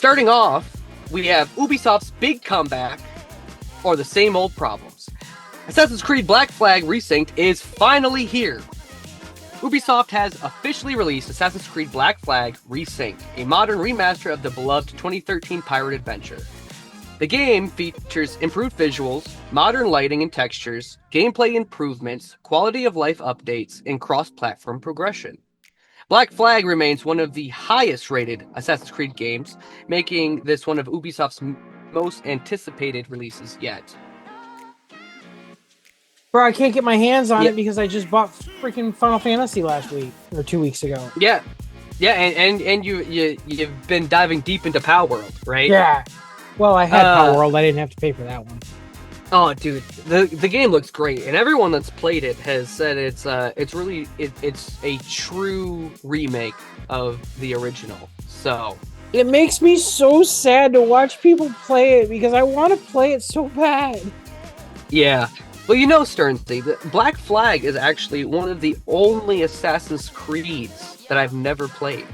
starting off, we have Ubisoft's big comeback, or the same old problems. Assassin's Creed Black Flag Resynced is finally here. Ubisoft has officially released Assassin's Creed Black Flag Resynced, a modern remaster of the beloved 2013 pirate adventure. The game features improved visuals, modern lighting and textures, gameplay improvements, quality of life updates, and cross-platform progression. Black Flag remains one of the highest rated Assassin's Creed games, making this one of Ubisoft's most anticipated releases yet. Bro, I can't get my hands on Yeah. it because I just bought freaking Final Fantasy last week or 2 weeks ago. Yeah, and you've been diving deep into Power World, right? Yeah. Well, I had Power World. I didn't have to pay for that one. Oh, dude, the game looks great, and everyone that's played it has said it's a true remake of the original. So it makes me so sad to watch people play it because I want to play it so bad. Yeah. Well, you know, Sternsty, the Black Flag is actually one of the only Assassin's Creeds that I've never played.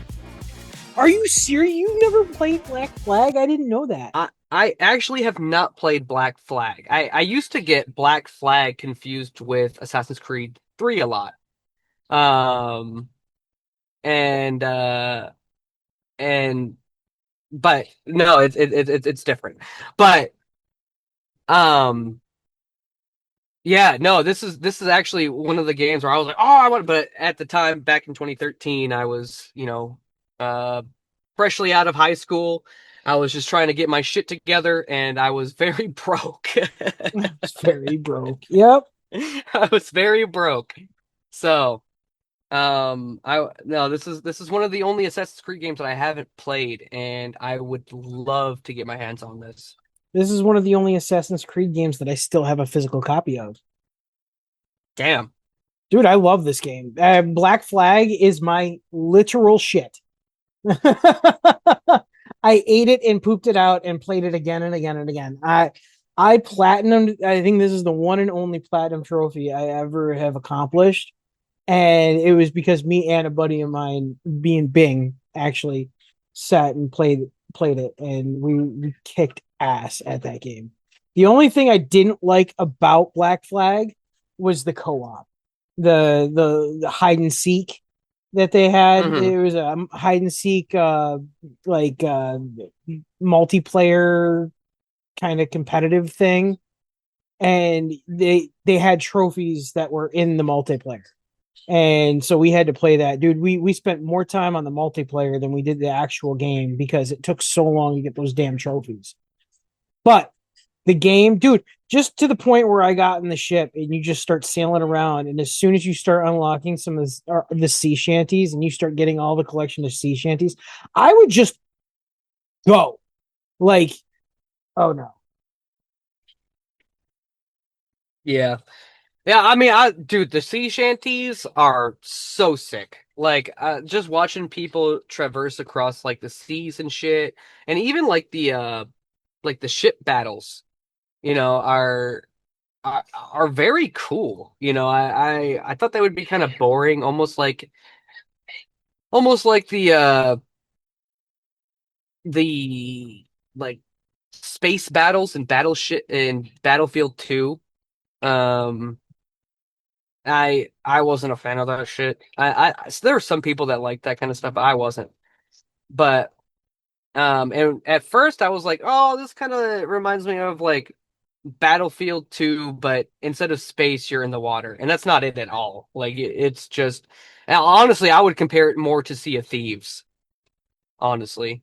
Are you serious? You never played Black Flag? I didn't know that. I actually have not played Black Flag. I used to get Black Flag confused with Assassin's Creed 3 a lot. And but no, it's different. But yeah, no, this is actually one of the games where I was like, oh, I want. But at the time, back in 2013, I was, freshly out of high school. I was just trying to get my shit together, and I was very broke. It's very broke. Yep. I was very broke. So, I no, this is one of the only Assassin's Creed games that I haven't played, and I would love to get my hands on this. This is one of the only Assassin's Creed games that I still have a physical copy of. Damn. Dude, I love this game. Black Flag is my literal shit. I ate it and pooped it out and played it again and again and again. I platinumed. I think this is the one and only platinum trophy I ever have accomplished, and it was because me and a buddy of mine, being Bing, actually sat and played it, and we kicked ass at that game. The only thing I didn't like about Black Flag was the co-op, the hide and seek that they had. Mm-hmm. It was a hide and seek, multiplayer kind of competitive thing, and they had trophies that were in the multiplayer, and so we had to play that. Dude, we spent more time on the multiplayer than we did the actual game because it took so long to get those damn trophies. But the game, dude, just to the point where I got in the ship and you just start sailing around, and as soon as you start unlocking some of the sea shanties and you start getting all the collection of sea shanties, I would just go like, oh no. Yeah. Yeah, I mean, dude, the sea shanties are so sick. Like, just watching people traverse across like the seas and shit, and even like the ship battles, are very cool. I thought they would be kind of boring, almost like the like space battles and battleship in Battlefield 2. Um, I wasn't a fan of that shit. There were some people that liked that kind of stuff, but I wasn't. But and at first I was like, oh, this kind of reminds me of like Battlefield 2, but instead of space, you're in the water, and that's not it at all. Like it's just, honestly, I would compare it more to Sea of Thieves. Honestly,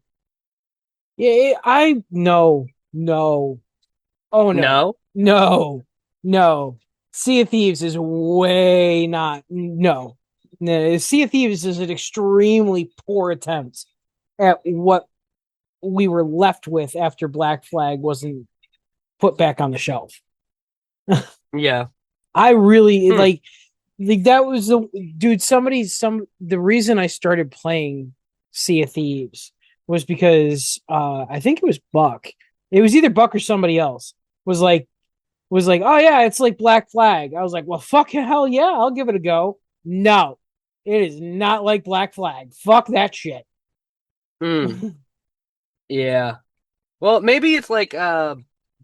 Yeah, I no. Oh no. no. No. No. Sea of Thieves is way not no. No, Sea of Thieves is an extremely poor attempt at what we were left with after Black Flag wasn't put back on the shelf. Yeah. I really Hmm. like that was the dude. The reason I started playing Sea of Thieves was because I think it was Buck. It was either Buck or somebody else was like, oh yeah, it's like Black Flag. I was like, well, fuck hell yeah, I'll give it a go. No, it is not like Black Flag. Fuck that shit. Hmm. Yeah. Well, maybe it's like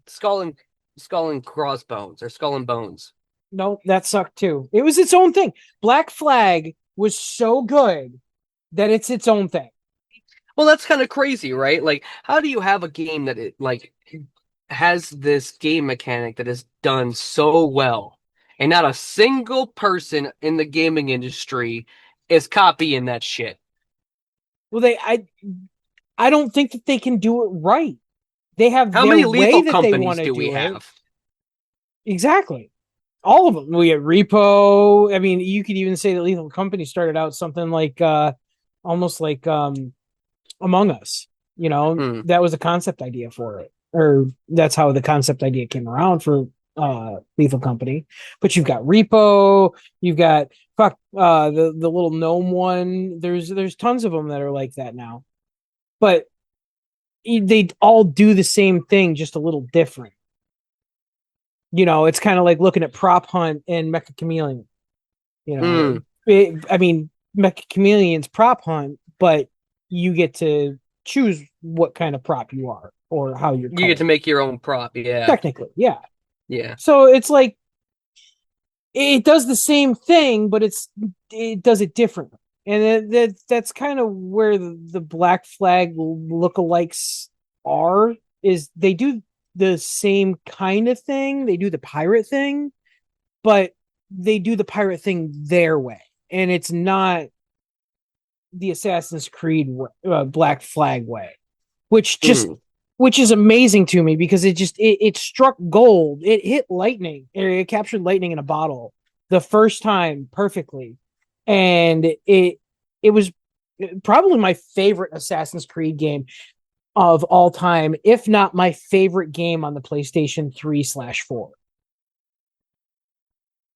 skull and skull and crossbones or skull and bones. No, that sucked too. It was its own thing. Black Flag was so good that it's its own thing. Well, that's kind of crazy, right? Like, how do you have a game that it like has this game mechanic that is done so well, and not a single person in the gaming industry is copying that shit? Well, I don't think that they can do it right. They have How their many way lethal that they want companies to do we do it. have? Exactly. All of them. We have Repo. I mean, you could even say that Lethal Company started out something like almost like Among Us. You know, Hmm. that was a concept idea for it. Or that's how the concept idea came around for Lethal Company. But you've got Repo, you've got the little gnome one. There's tons of them that are like that now. But they all do the same thing, just a little different. You know, it's kind of like looking at Prop Hunt and Mecha Chameleon. You know, Hmm. I mean, Mecha Chameleon's prop hunt, but you get to choose what kind of prop you are or how you're You get to colored. make your own prop. Yeah. Technically, yeah. Yeah. So it's like it does the same thing, but it does it differently, and that's kind of where the Black Flag lookalikes are. Is they do the same kind of thing. They do the pirate thing, but they do the pirate thing their way, and it's not the Assassin's Creed Black Flag way, which just Hmm. which is amazing to me because it struck gold. It hit lightning. It captured lightning in a bottle the first time perfectly, and it was probably my favorite Assassin's Creed game of all time, if not my favorite game on the PlayStation 3/4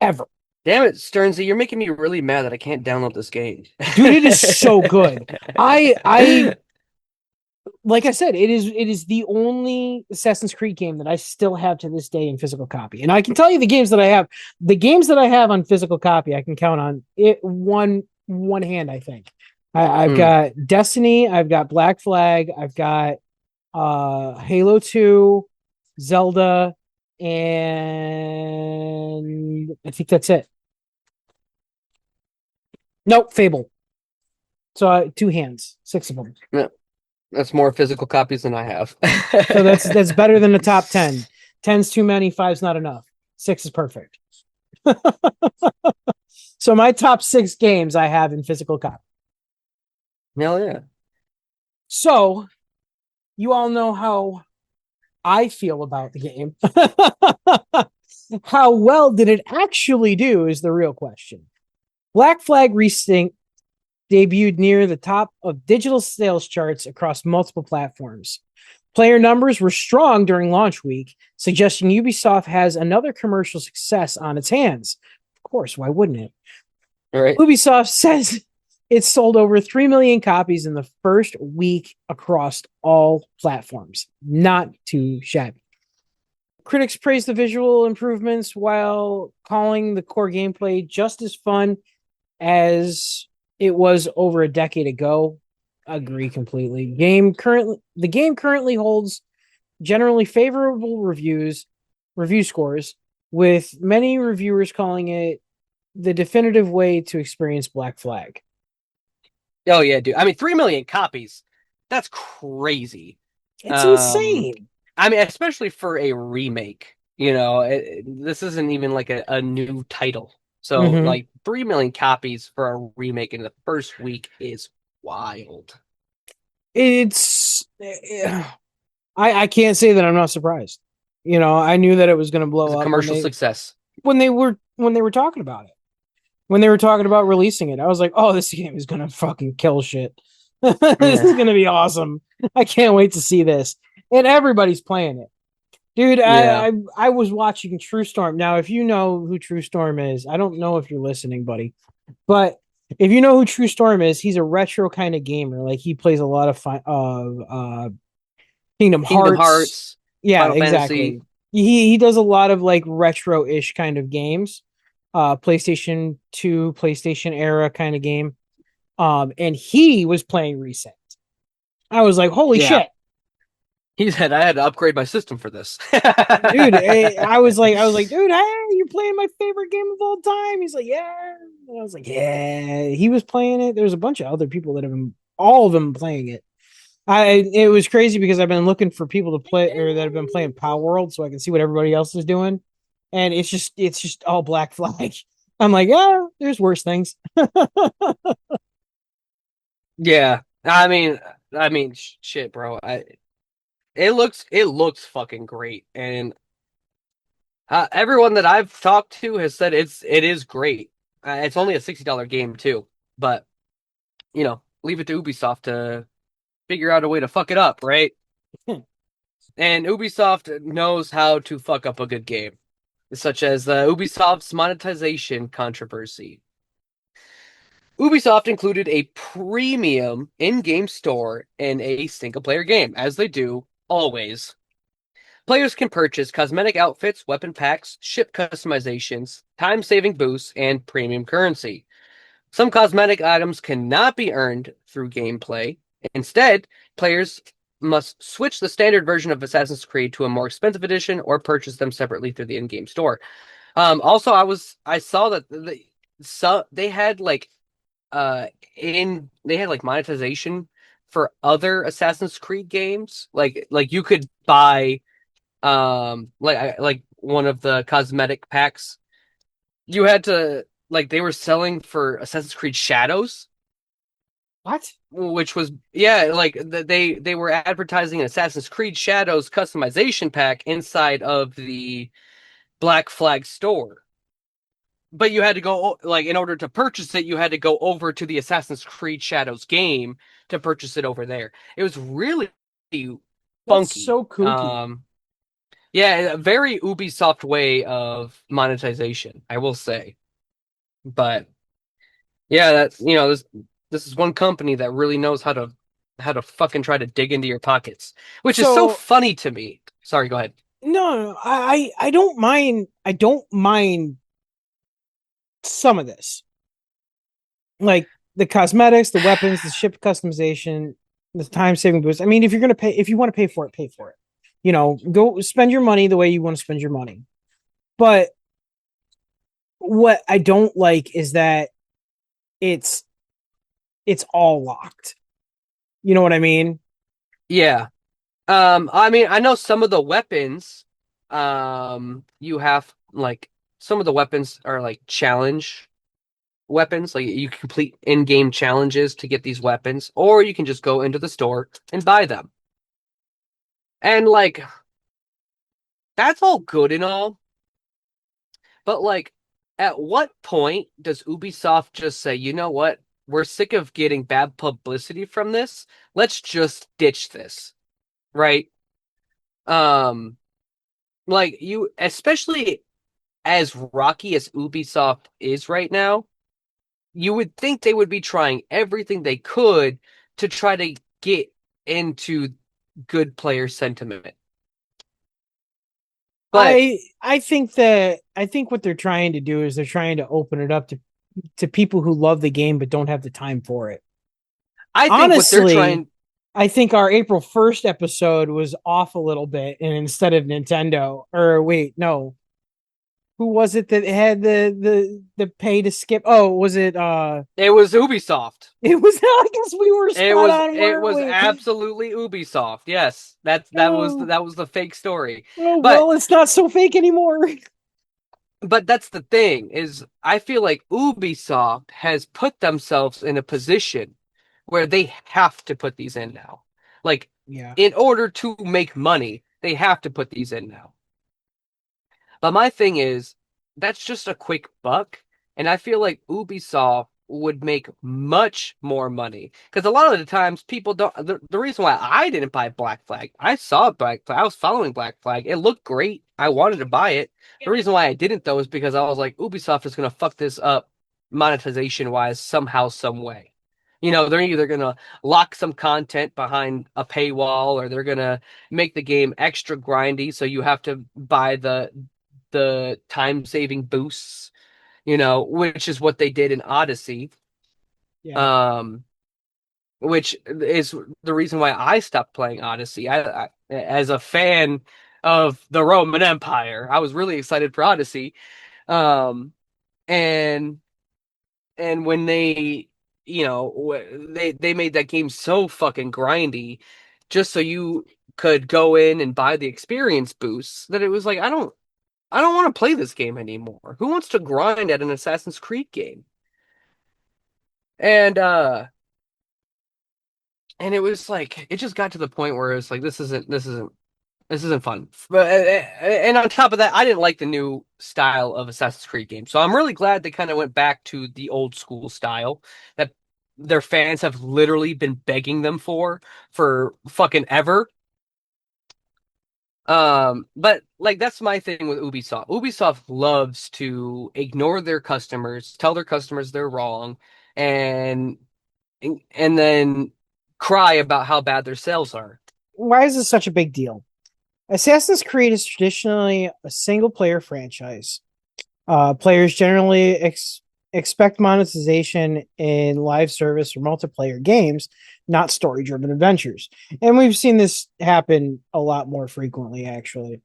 ever. Damn it, Stearnsy, you're making me really mad that I can't download this game. Dude, it is so good. I like I said, it is the only Assassin's Creed game that I still have to this day in physical copy. And I can tell you the games that I have. The games that I have on physical copy, I can count on it one hand, I think. I've Hmm. got Destiny, I've got Black Flag, I've got Halo 2, Zelda, and I think that's it. Nope, Fable. So two hands, six of them. Yeah, that's more physical copies than I have. So that's better than the top 10. Ten's too many, five's not enough. Six is perfect. So my top six games I have in physical copy. Hell yeah. So you all know how I feel about the game. How well did it actually do is the real question. Black Flag Resync debuted near the top of digital sales charts across multiple platforms. Player numbers were strong during launch week, suggesting Ubisoft has another commercial success on its hands. Of course, why wouldn't it? All right. Ubisoft says it sold over 3 million copies in the first week across all platforms. Not too shabby. Critics praised the visual improvements while calling the core gameplay just as fun as it was over a decade ago. Agree completely. The game currently holds generally favorable review scores, with many reviewers calling it the definitive way to experience Black Flag. Oh yeah, dude. I mean, 3 million copies. That's crazy. It's Um, insane. I mean, especially for a remake. This isn't even like a new title. So, Mm-hmm. like, 3 million copies for a remake in the first week is wild. I can't say that I'm not surprised. You know, I knew that it was going to It's blow a up commercial success. when they were talking about it. When they were talking about releasing it, I was like, "Oh, this game is going to fucking kill shit. This is Yeah, going to be awesome. I can't wait to see this." And everybody's playing it. Dude, yeah. I was watching True Storm. Now, if you know who True Storm is, I don't know if you're listening, buddy, but if you know who True Storm is, he's a retro kind of gamer. Like he plays a lot of Kingdom Kingdom Hearts. Hearts, Yeah, Final Fantasy. exactly. He does a lot of like retro-ish kind of games. PlayStation 2, PlayStation era kind of game. And he was playing Reset. I was like, holy Yeah. shit. He said I had to upgrade my system for this. Dude, I was like, dude, hey, you're playing my favorite game of all time. He's like, yeah. And I was like, yeah. He was playing it. There's a bunch of other people that have been, all of them playing it. It was crazy because I've been looking for people to play or that have been playing Power World so I can see what everybody else is doing, and it's just all Black Flag. I'm like, yeah, there's worse things. Yeah, I mean, shit, bro. It looks fucking great, and everyone that I've talked to has said it is great. It's only a $60 game too, but leave it to Ubisoft to figure out a way to fuck it up, right? And Ubisoft knows how to fuck up a good game, such as the Ubisoft's monetization controversy. Ubisoft included a premium in-game store in a single-player game, as they do always. Players can purchase cosmetic outfits, weapon packs, ship customizations, time-saving boosts, and premium currency. Some cosmetic items cannot be earned through gameplay. Instead, players must switch the standard version of Assassin's Creed to a more expensive edition or purchase them separately through the in-game store. Also, I saw that they had like they had like monetization for other Assassin's Creed games. Like you could buy like one of the cosmetic packs. You had to like they were selling for Assassin's Creed Shadows, What? which was yeah, like they were advertising an Assassin's Creed Shadows customization pack inside of the Black Flag store. But you had to go like in order to purchase it, you had to go over to the Assassin's Creed Shadows game to purchase it over there. It was really That's funky. so kooky. Yeah, a very Ubisoft way of monetization, I will say. But yeah, that's this is one company that really knows how to fucking try to dig into your pockets, which is so So funny to me. Sorry, go ahead. no, I don't mind. I don't mind some of this, like the cosmetics, the weapons, the ship customization, the time saving boost. I mean, if you're gonna pay, if you want to pay for it, pay for it. Go spend your money the way you want to spend your money. But what I don't like is that it's it's all locked. You know what I mean? Yeah. I mean, I know some of the weapons, you have like some of the weapons are like challenge weapons. Like you complete in-game challenges to get these weapons, or you can just go into the store and buy them. And like that's all good and all, but like at what point does Ubisoft just say, you know what? We're sick of getting bad publicity from this. Let's just ditch this, right? Um, like you, especially as rocky as Ubisoft is right now, you would think they would be trying everything they could to try to get into good player sentiment. But I think what they're trying to do is they're trying to open it up to people who love the game but don't have the time for it. I think what they're Honestly, trying, I think our April 1st episode was off a little bit, and instead of Nintendo, or wait, no, who was it that had the pay to skip? Oh, was it it was Ubisoft. it was I guess we were spot on, It weren't was we? absolutely Ubisoft. Yes, Oh, that was the fake story. oh But well, it's not so fake anymore. that's the thing is I feel like Ubisoft has put themselves in a position where they have to put these in now. Like Yeah. in order to make money, they have to put these in now. But my thing is, that's just a quick buck, and I feel like Ubisoft would make much more money because a lot of the times people don't. The reason why I didn't buy Black Flag, I saw Black Flag, I was following Black Flag, it looked great, I wanted to buy it. The reason why I didn't though is because I was like, Ubisoft is gonna fuck this up monetization wise somehow, some way. They're either gonna lock some content behind a paywall or they're gonna make the game extra grindy so you have to buy the time saving boosts, which is what they did in Odyssey. Yeah. Um, which is the reason why I stopped playing Odyssey. As a fan of the Roman Empire, I was really excited for Odyssey. Um, and when they, they made that game so fucking grindy, just so you could go in and buy the experience boosts, that it was like I don't want to play this game anymore. Who wants to grind at an Assassin's Creed game? And it was like it just got to the point where it's like this isn't fun. But and on top of that, I didn't like the new style of Assassin's Creed game. So I'm really glad they kind of went back to the old school style that their fans have literally been begging them for fucking ever. But like that's my thing with Ubisoft. Ubisoft loves to ignore their customers, tell their customers they're wrong, and then cry about how bad their sales are. Why is this such a big deal? Assassin's Creed is traditionally a single player franchise. Players generally expect monetization in live service or multiplayer games, not story driven adventures. And we've seen this happen a lot more frequently, actually.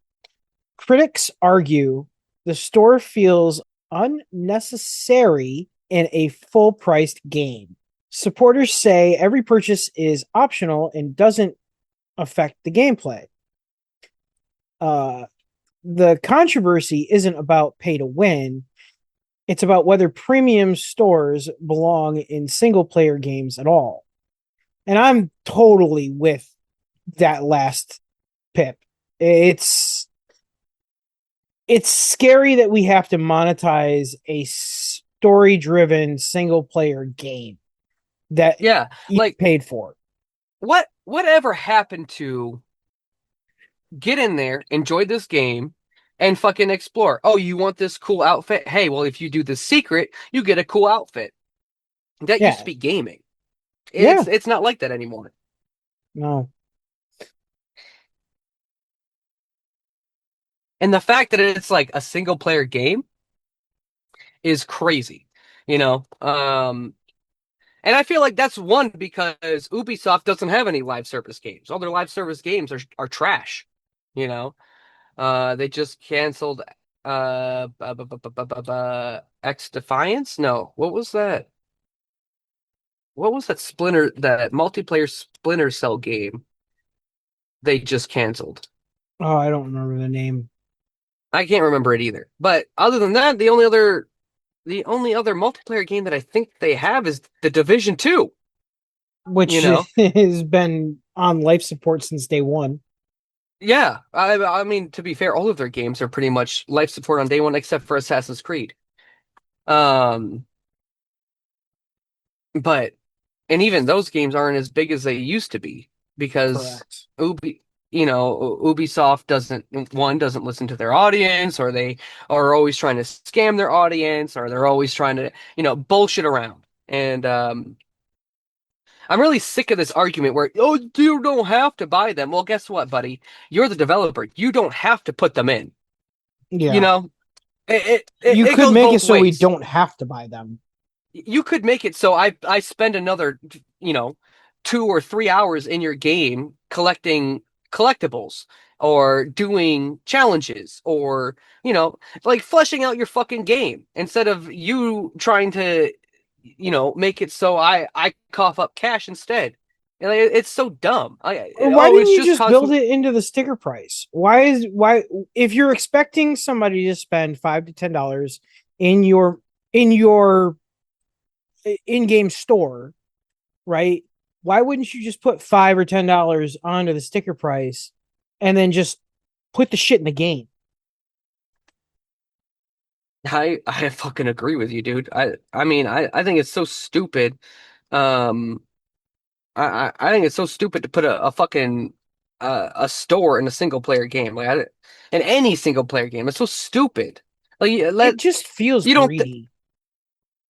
Critics argue the store feels unnecessary in a full priced game. Supporters say every purchase is optional and doesn't affect the gameplay. Uh, the controversy isn't about pay to win, it's about whether premium stores belong in single player games at all. And I'm totally with that last pip. It's it's scary that we have to monetize a story driven single player game that Yeah, you like paid for. whatever happened to get in there, enjoy this game, and fucking explore. Oh, you want this cool outfit? Hey, well, if you do the secret, you get a cool outfit. That used to Yeah. be gaming. Yeah. It's not like that anymore. No. And the fact that it's like a single player game is crazy, you know? And I feel like that's one because Ubisoft doesn't have any live service games. All their live service games are trash, you know? They just canceled X Defiance? No, what was that? What was that multiplayer Splinter Cell game they just canceled? Oh, I don't remember the name. I can't remember it either. But other than that, the only other multiplayer game that I think they have is the Division 2, you Which know? has been on life support since day one. Yeah, I mean to be fair, all of their games are pretty much life support on day one except for Assassin's Creed. Um, but and even those games aren't as big as they used to be because Correct. Ubi, Ubisoft doesn't listen to their audience, or they are always trying to scam their audience, or they're always trying to, bullshit around. And I'm really sick of this argument where, oh, you don't have to buy them. Well, guess what, buddy? You're the developer. You don't have to put them in. You Yeah. know, You it could goes make it both so we ways. don't have to buy them. You could make it so I spend another, you know, 2 or 3 hours in your game collecting collectibles or doing challenges or, like fleshing out your fucking game instead of you trying to, make it so I cough up cash instead. And like, it's so dumb. Or why Oh, didn't it's you just just build cosmetic. it into the sticker price? Why if you're expecting somebody to spend $5 to $10 in your in-game store, right? Why wouldn't you just put $5 or $10 onto the sticker price and then just put the shit in the game? I fucking agree with you, dude. I mean, I think it's so stupid. Um, I think it's so stupid to put a fucking a store in a single player game, like in any single player game. It's so stupid. Like It just feels you don't greedy.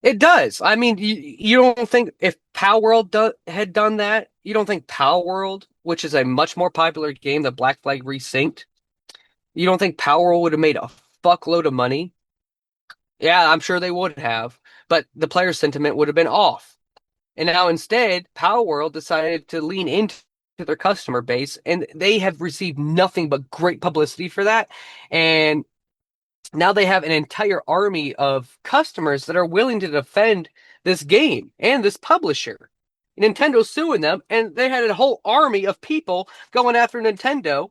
it does. I mean, you don't think if Power World had done that, you don't think Power World, which is a much more popular game that Black Flag resynced, you don't think Power World would have made a fuckload of money? Yeah, I'm sure they would have, but the player sentiment would have been off. And now instead, Power World decided to lean into their customer base, and they have received nothing but great publicity for that. And now they have an entire army of customers that are willing to defend this game and this publisher. Nintendo's suing them, and they had a whole army of people going after Nintendo,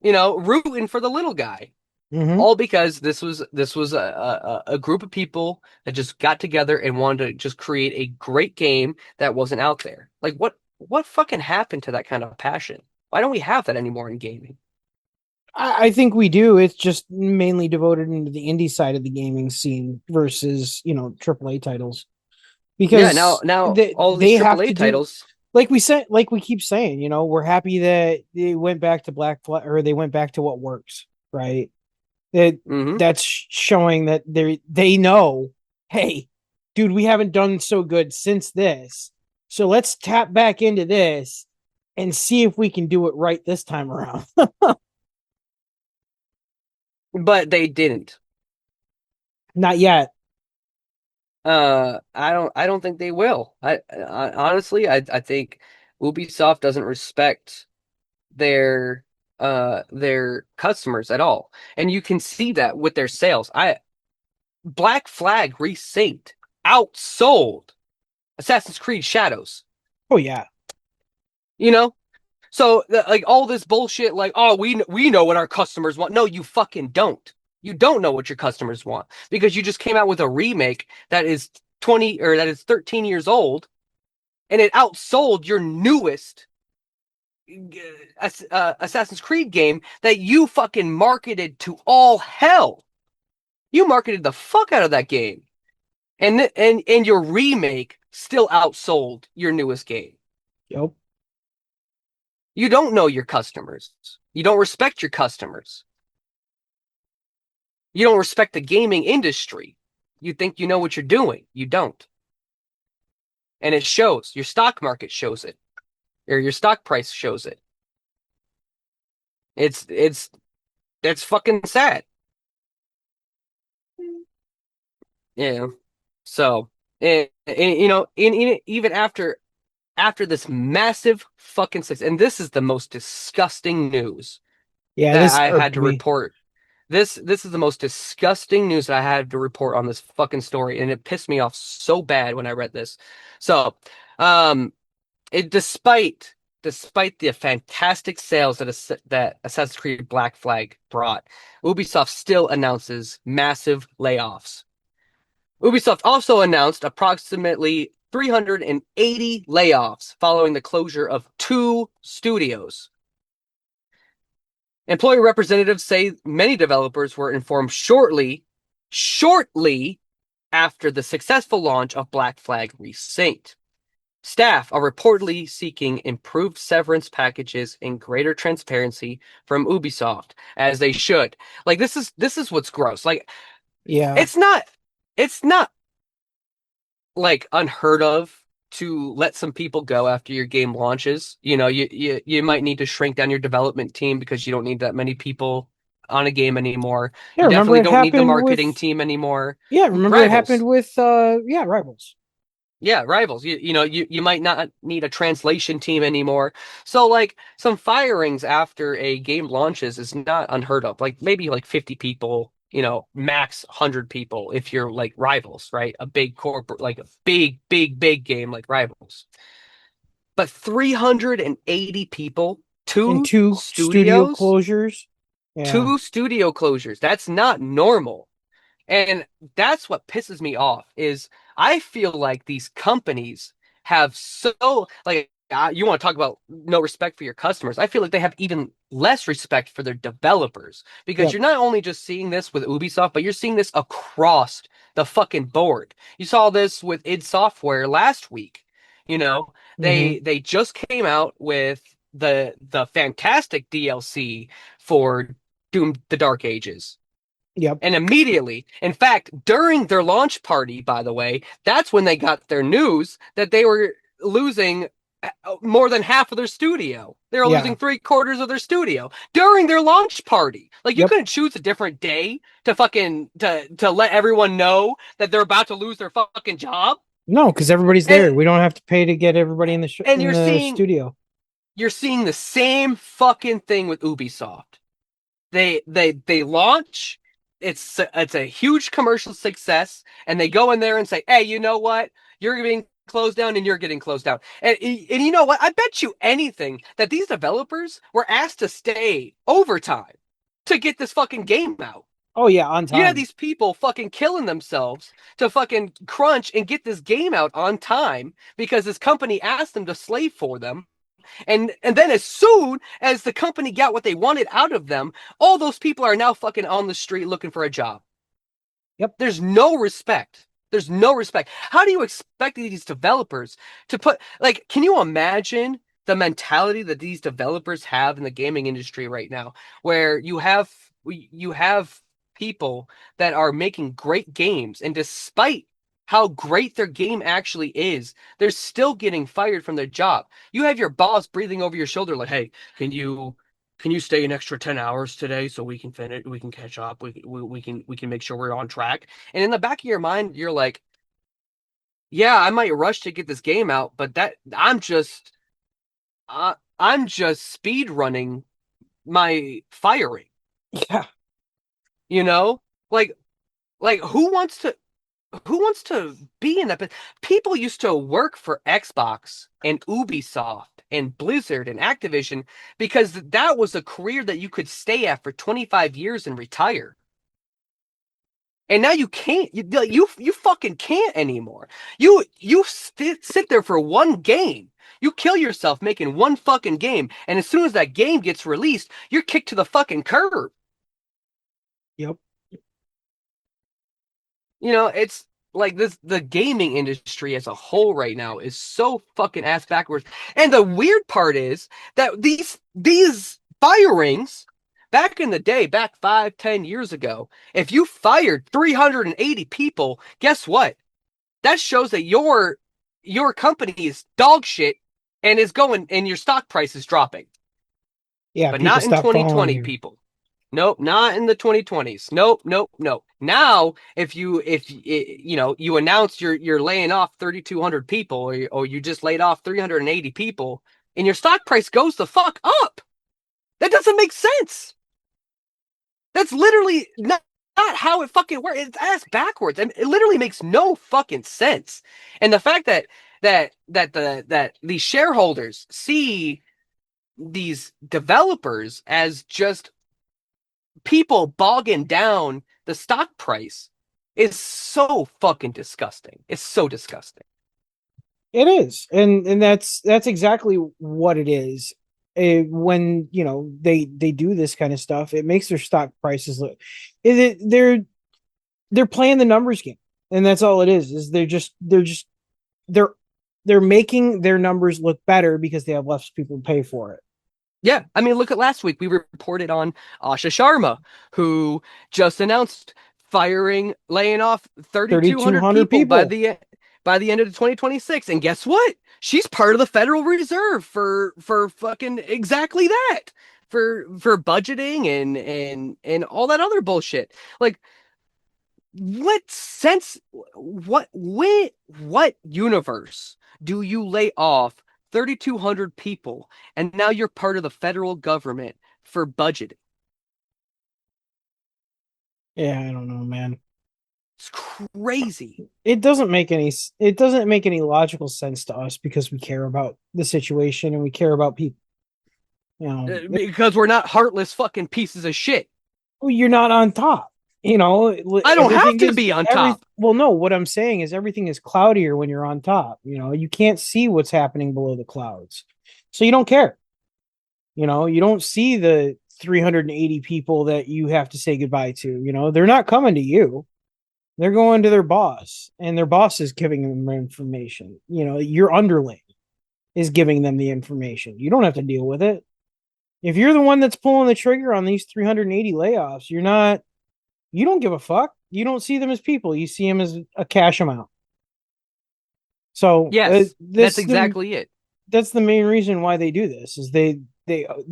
rooting for the little guy. Hmm. All because this was a group of people that just got together and wanted to just create a great game that wasn't out there. Like what fucking happened to that kind of passion? Why don't we have that anymore in gaming? I think we do. It's just mainly devoted into the indie side of the gaming scene versus, AAA titles. Yeah, now Because now all these they have AAA to do, titles. like we said, like we keep saying, we're happy that they went back to Black Flag, or they went back to what works, right? It Hmm. That's showing that they know, hey, dude, we haven't done so good since this. So let's tap back into this and see if we can do it right this time around. But they didn't. Not yet. I don't think they will. I honestly, I think Ubisoft doesn't respect their customers at all. And you can see that with their sales. Black Flag Resynced outsold Assassin's Creed Shadows. Oh yeah. You know, so like all this bullshit, like oh we know what our customers want. No, you fucking don't. You don't know what your customers want because you just came out with a remake that is 20 or that is 13 years old, and it outsold your newest Assassin's Creed game that you fucking marketed to all hell. You marketed the fuck out of that game. And your remake still outsold your newest game. Yep. You don't know your customers. You don't respect your customers. You don't respect the gaming industry. You think you know what you're doing. You don't. And it shows. Your stock market shows it. Or your stock price shows it. It's that's fucking sad. Yeah. So, even after this massive fucking success, and this is the most disgusting news Yeah, that this I had irked to me. report. This is the most disgusting news that I had to report on this fucking story, and it pissed me off so bad when I read this. So, um, it despite the fantastic sales that Assassin's Creed Black Flag brought, Ubisoft still announces massive layoffs. Ubisoft also announced approximately 380 layoffs following the closure of two studios. Employee representatives say many developers were informed shortly after the successful launch of Black Flag Resynced. Staff are reportedly seeking improved severance packages and greater transparency from Ubisoft, as they should. Like this is what's gross. Like Yeah. it's not it's not like unheard of to let some people go after your game launches. You might need to shrink down your development team because you don't need that many people on a game anymore. Yeah, You remember definitely it don't need the happened with marketing team anymore. yeah, remember it happened Rivals. with Rivals. Yeah, rivals. You might not need a translation team anymore. So like some firings after a game launches is not unheard of. Like maybe like 50 people, max 100 people if you're like Rivals, right? A big corporate like a big game like Rivals. But 380 people, And two two studio studios, closures. Yeah. two studio closures. That's not normal. And that's what pisses me off is I feel like these companies have you want to talk about no respect for your customers. I feel like they have even less respect for their developers because Yep. you're not only just seeing this with Ubisoft, but you're seeing this across the fucking board. You saw this with id Software last week. You know, Hmm. they just came out with the fantastic DLC for Doom the Dark Ages. Yep. And immediately, in fact, during their launch party, by the way, that's when they got their news that they were losing more than half of their studio. They were losing Yeah. three-quarters of their studio during their launch party. Like you Yep. couldn't choose a different day to fucking to let everyone know that they're about to lose their fucking job. No, because everybody's And there. We don't have to pay to get everybody in the and in the studio. you're seeing the same fucking thing with Ubisoft. They launch, it's a huge commercial success, and they go in there and say, hey, you know what, you're getting closed down and you're getting closed down, and you know what, I bet you anything that these developers were asked to stay overtime to get this fucking game out. Oh yeah, on You have time. these people fucking killing themselves to fucking crunch and get this game out on time because this company asked them to slave for them, and then as soon as the company got what they wanted out of them, all those people are now fucking on the street looking for a job. Yep. There's no respect. There's no respect. How do you expect these developers to put, like, can you imagine the mentality that these developers have in the gaming industry right now, where you have people that are making great games, and despite how great their game actually is, they're still getting fired from their job. You have your boss breathing over your shoulder like, "Hey, can you stay an extra 10 hours today so we can finish, we can catch up, we can make sure we're on track." And in the back of your mind, you're like, yeah, I might rush to get this game out, but that I'm just speed running my firing, Yeah. you know? Like like who wants to be in that? People used to work for Xbox and Ubisoft and Blizzard and Activision because that was a career that you could stay at for 25 years and retire. And now you can't. You fucking can't anymore. You sit there for one game. You kill yourself making one fucking game, and as soon as that game gets released, you're kicked to the fucking curb. Yep. It's like this, the gaming industry as a whole right now is so fucking ass backwards. And the weird part is that these firings back in the day, back 5, 10 years ago, if you fired 380 people, guess what? That shows that your company is dog shit and is going, and your stock price is dropping. Yeah. But People not in stop following 2020, you. people. Nope, not in the 2020s. Nope, nope, nope. Now, if you announce you're laying off 3,200 people, or you just laid off 380 people, and your stock price goes the fuck up. That doesn't make sense. That's literally not how it fucking works. It's ass backwards. And it literally makes no fucking sense. And the fact that these shareholders see these developers as just people bogging down the stock price is so fucking disgusting. It's so disgusting. It is, and that's exactly what it is. When they do this kind of stuff, it makes their stock prices look. They're playing the numbers game, and that's all it is. Is they're they're making their numbers look better because they have less people to pay for it. Yeah, I mean, look at last week. We reported on Asha Sharma, who just announced laying off Thirty two 3,200 hundred people people. by the end of 2026. And guess what? She's part of the Federal Reserve for fucking exactly that. For budgeting and all that other bullshit. Like, what sense, what universe do you lay off 3,200 people and now you're part of the federal government for budgeting? Yeah, I don't know, man. It's crazy. It doesn't make any logical sense to us because we care about the situation and we care about people. Because we're not heartless fucking pieces of shit. You're not on top. I don't have Everything to is be on every. top. Well, no, what I'm saying is everything is cloudier when you're on top. You can't see what's happening below the clouds, so you don't care. You don't see the 380 people that you have to say goodbye to. They're not coming to you. They're going to their boss, and their boss is giving them information. Your underling is giving them the information. You don't have to deal with it. If you're the one that's pulling the trigger on these 380 layoffs, you don't give a fuck. You don't see them as people. You see them as a cash amount. So Yes, that's this the exactly it. that's the main reason why they do this is they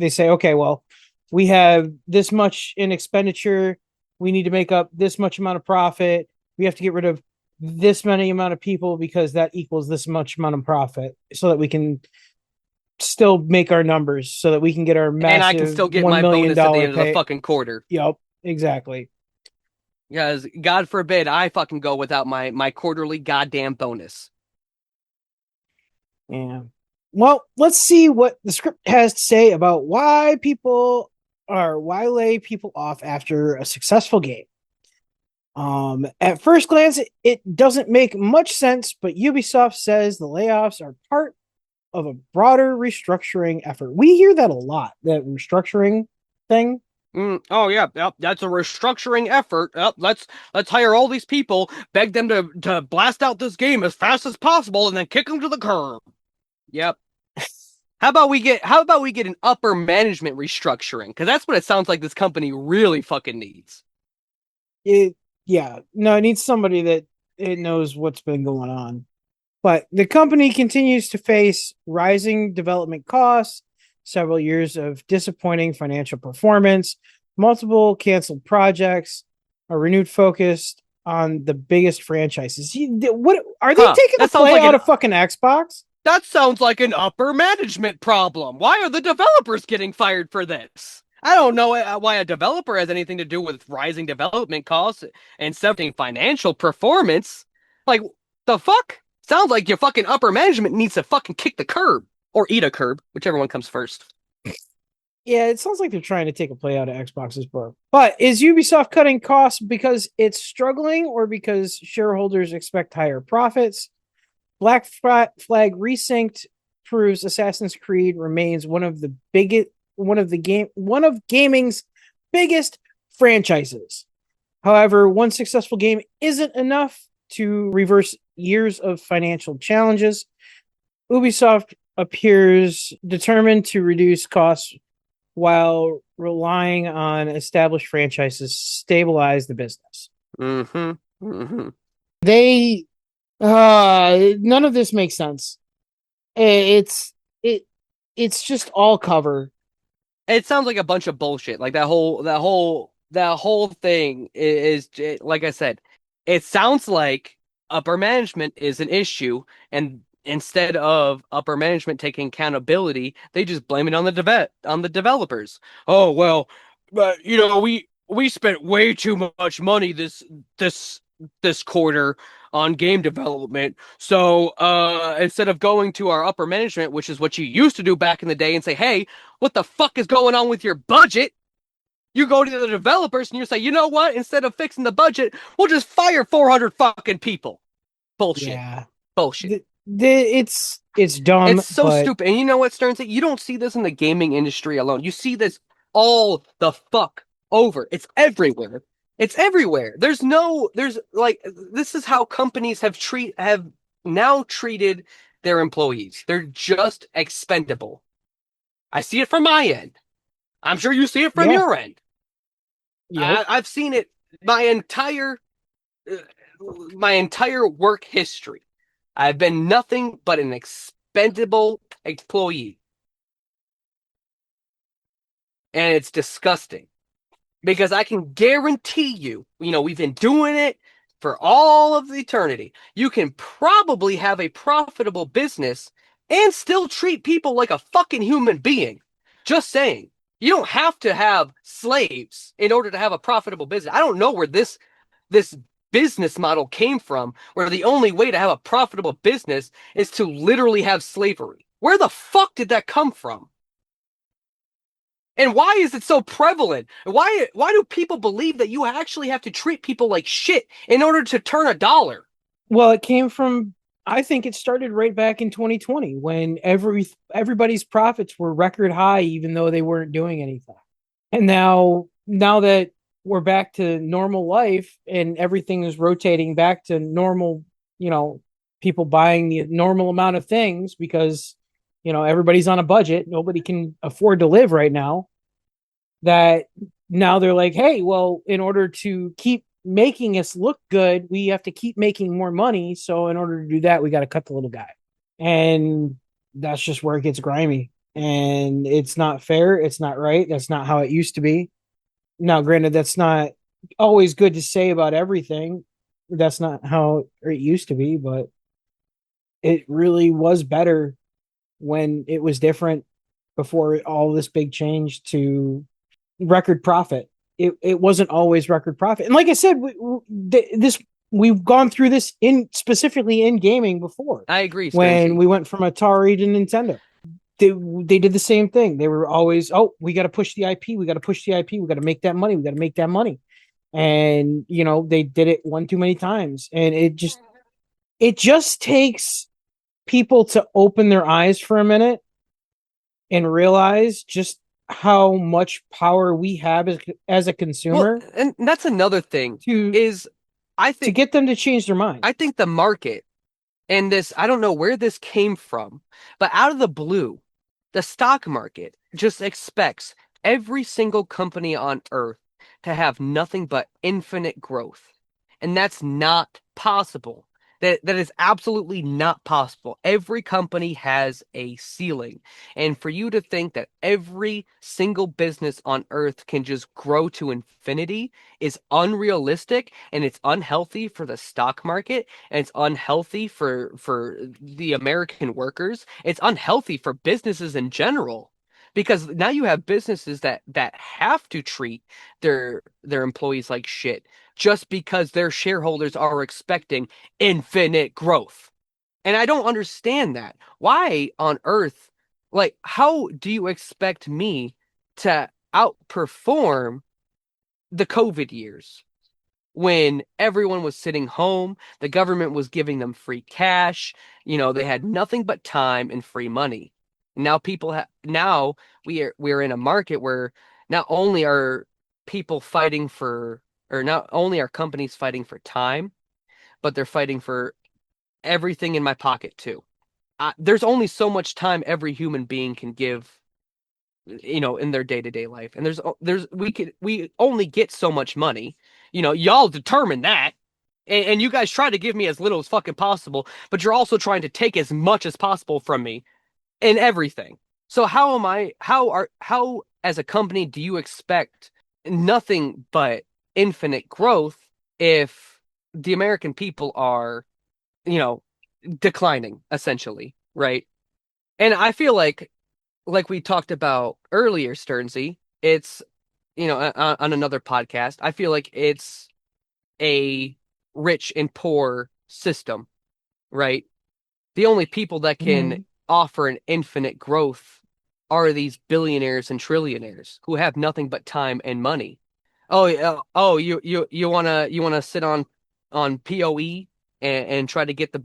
say, okay, well, we have this much in expenditure. We need to make up this much amount of profit. We have to get rid of this many amount of people because that equals this much amount of profit so that we can still make our numbers so that we can get our And I can massive still get $1 my million bonus at the dollar end of the pay. fucking quarter. Yep, exactly. Because God forbid I fucking go without my quarterly goddamn bonus. Yeah. Well, let's see what the script has to say about why lay people off after a successful game. At first glance, it doesn't make much sense, but Ubisoft says the layoffs are part of a broader restructuring effort. We hear that a lot, that restructuring thing. Oh yeah, yep, that's a restructuring effort. Yep, let's hire all these people, beg them to blast out this game as fast as possible, and then kick them to the curb. Yep. How about we get an upper management restructuring? Because that's what it sounds like this company really fucking needs. It, yeah, no, it needs somebody that it knows what's been going on. But the company continues to face rising development costs, several years of disappointing financial performance, multiple canceled projects, a renewed focus on the biggest franchises. What are they Huh? taking the That sounds play like out an of fucking Xbox? that sounds like an upper management problem. Why are the developers getting fired for this? I don't know why a developer has anything to do with rising development costs and setting financial performance. Like, the fuck? Sounds like your fucking upper management needs to fucking kick the curb or eat a curb, whichever one comes first. Yeah, it sounds like they're trying to take a play out of Xbox's book. But is Ubisoft cutting costs because it's struggling or because shareholders expect higher profits? Black Flag Resynced proves Assassin's Creed remains one of gaming's biggest franchises. However, one successful game isn't enough to reverse years of financial challenges. Ubisoft appears determined to reduce costs while relying on established franchises to stabilize the business. Mm-hmm. Mm-hmm. They none of this makes sense. It's it it's just all cover. It sounds like a bunch of bullshit. Like that whole thing is like I said, it sounds like upper management is an issue, and instead of upper management taking accountability, they just blame it on the developers. Oh well, but we spent way too much money this this quarter on game development. So instead of going to our upper management, which is what you used to do back in the day, and say, hey, what the fuck is going on with your budget? You go to the developers and you say, you know what? Instead of fixing the budget, we'll just fire 400 fucking people. Bullshit. Yeah. Bullshit. It's dumb, It's so but stupid. And you know what, Stearns? You don't see this in the gaming industry alone. You see this all the fuck over. It's everywhere. It's everywhere. There's like, this is how companies have now treated their employees. They're just expendable. I see it from my end. I'm sure you see it from yeah. your end. Yep. I've seen it my entire uh, my entire work history. I've been nothing but an expendable employee, and it's disgusting because I can guarantee you, we've been doing it for all of eternity. You can probably have a profitable business and still treat people like a fucking human being. Just saying. You don't have to have slaves in order to have a profitable business. I don't know where this business model came from, where the only way to have a profitable business is to literally have slavery. Where the fuck did that come from? And why is it so prevalent? Why do people believe that you actually have to treat people like shit in order to turn a dollar? Well, it came from I think it started right back in 2020 when everybody's profits were record high even though they weren't doing anything. And now that we're back to normal life and everything is rotating back to normal, you know, people buying the normal amount of things because everybody's on a budget, nobody can afford to live right now, that now they're like, hey, well, in order to keep making us look good, we have to keep making more money. So in order to do that, we got to cut the little guy. And that's just where it gets grimy. And it's not fair. It's not right. That's not how it used to be. Now, granted, that's not always good to say about everything. that's not how it used to be, but it really was better when it was different before all this big change to record profit. It wasn't always record profit. And like I said, this we've gone through this in specifically in gaming before. I agree, When Stearnsy. we went from Atari to Nintendo, they did the same thing. They were always, oh, we got to push the IP, we got to push the IP, we got to make that money, we got to make that money. And they did it one too many times, and it just takes people to open their eyes for a minute and realize just how much power we have as a Well, consumer and that's another thing to is I to think get them to change their mind. I think the market and this, I don't know where this came from, but out of the blue, the stock market just expects every single company on earth to have nothing but infinite growth. And that's not possible. That is absolutely not possible. Every company has a ceiling. And for you to think that every single business on earth can just grow to infinity is unrealistic, and it's unhealthy for the stock market, and it's unhealthy for the American workers. It's unhealthy for businesses in general. Because now you have businesses that have to treat their employees like shit just because their shareholders are expecting infinite growth. And I don't understand that. Why on earth, like, how do you expect me to outperform the COVID years when everyone was sitting home, the government was giving them free cash, they had nothing but time and free money. Now now we're in a market where not only are people fighting for or not only are companies fighting for time, but they're fighting for everything in my pocket too. There's only so much time every human being can give, in their day-to-day life. And we only get so much money. Y'all determine that. And you guys try to give me as little as fucking possible, but you're also trying to take as much as possible from me in everything. So how as a company do you expect nothing but infinite growth if the American people are, you know, declining essentially, right? And I feel like we talked about earlier, Stearnsy, it's, on another podcast, I feel like it's a rich and poor system, right? The only people that can Mhm. offer an infinite growth are these billionaires and trillionaires who have nothing but time and money. Oh, you wanna sit on PoE and try to get the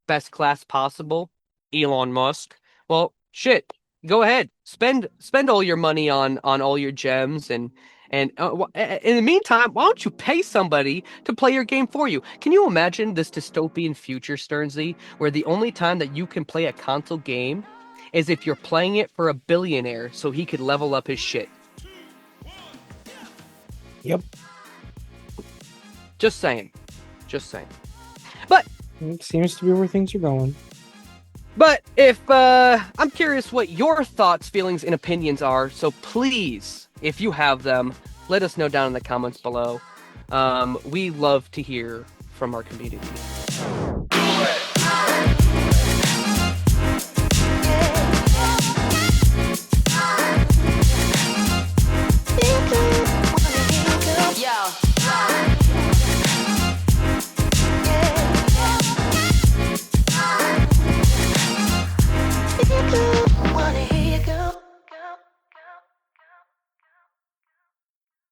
best class possible, Elon Musk. Well, shit, go ahead, spend all your money on all your gems and in the meantime, why don't you pay somebody to play your game for you? Can you imagine this dystopian future, Stearnsy, where the only time that you can play a console game is if you're playing it for a billionaire so he could level up his shit? Yep. Just saying. Just saying. But It seems to be where things are going. if I'm curious what your thoughts, feelings, and opinions are, so please, if you have them, let us know down in the comments below. We love to hear from our community.